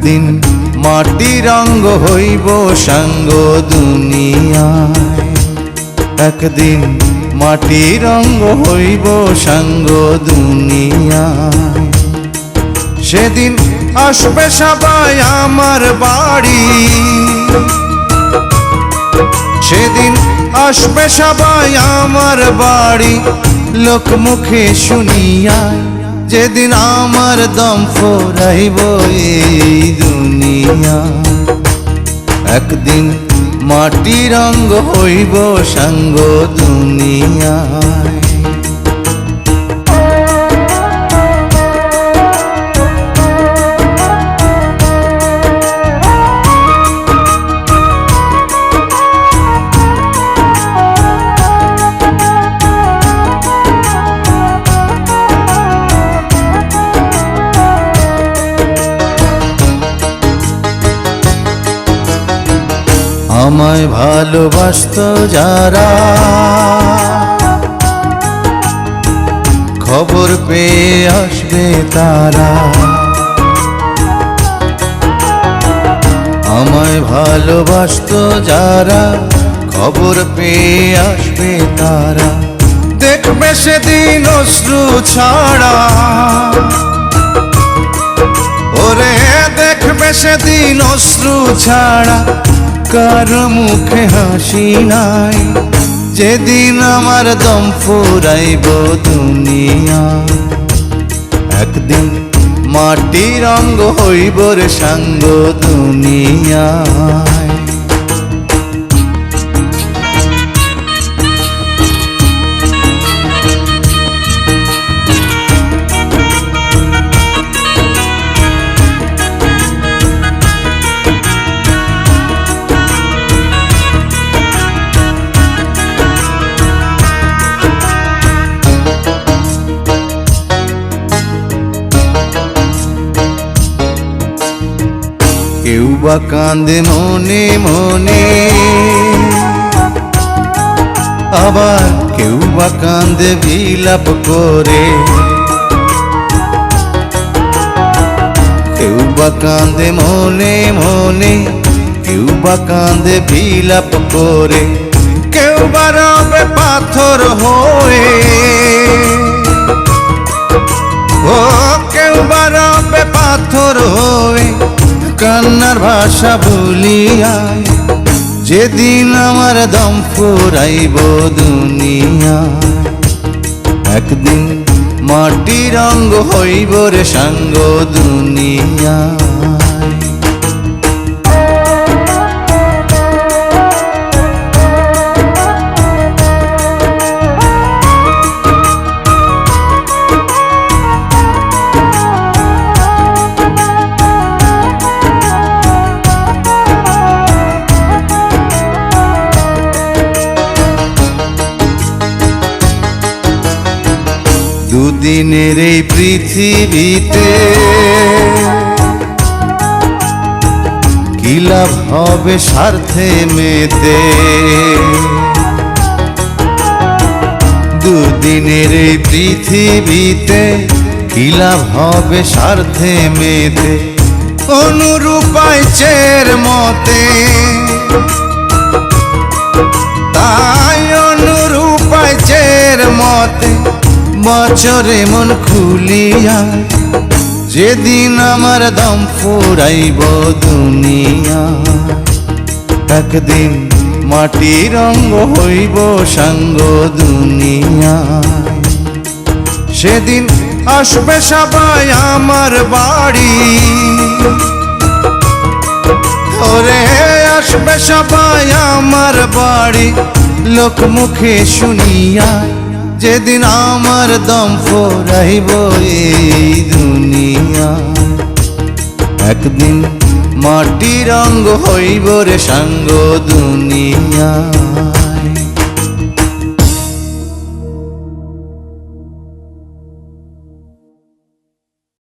একদিন মাটির অঙ্গ হইব সাঙ্গ দুনিয়ায়, একদিন মাটির অঙ্গ হইব সাঙ্গ দুনিয়ায়। সেদিন আসবে সবাই আমার বাড়ি, সেদিন আসবে সবাই আমার বাড়ি, লোকমুখে শুনিয়ায় যেদিন আমার দম ফুরাইব এই দুনিয়া। একদিন মাটির অঙ্গ হইব সাঙ্গ দুনিয়ায়। আমায় ভালোবাসত যারা, খবর পেয়ে আসবে তারা। আমায় ভালোবাসত যারা, খবর পেয়ে আসবে তারা। দেখবে সেদিন অশ্রু ছাড়া, ওরে দেখবে সেদিন অশ্রু ছাড়া, কারো মুখে হাসি নাই। যেদিন আমার দম ফুরাইব দুনিয়া, একদিন মাটির অঙ্গ হইব রে সাঙ্গ দুনিয়ায়। কেউ বা কান্দে মনে মনে, আবার কেউ বা কান্দে বিলাপ করে। কেউ বা কান্দে মনে মনে, কেউ বা কান্দে বিলাপ করে। কেউ বা রবে পাথর হয়ে, ও কেউ বা রবে পাথর হয়ে, কান্নার ভাষা ভুলিয়ায় যেদিন আমার দম ফুরাইব দুনিয়ায়। একদিন মাটির অঙ্গ হইব রে সাঙ্গ দুনিয়ায়। দুদিনের এই পৃথিবীতে কি লাভ হবে স্বার্থে মেতে। দুদিনের এই পৃথিবীতে কি লাভ হবে স্বার্থে মেতে। অনুরূপায় চের মতে, তাই অনুরূপায় চের মতে বছরে মন খুলিয়ায় যেদিন আমার দম ফুরাইব দুনিয়া। একদিন মাটির অঙ্গ হইব সাঙ্গ দুনিয়ায়। সেদিন আসবে সবাই আমার বাড়ি, ওরে আসবে সবাই আমার বাড়ি, লোকমুখে শুনিয়ায় যেদিন আমার দম ফুরাইব এই দুনিয়া। একদিন মাটির অঙ্গ হইব রে সাঙ্গ দুনিয়া।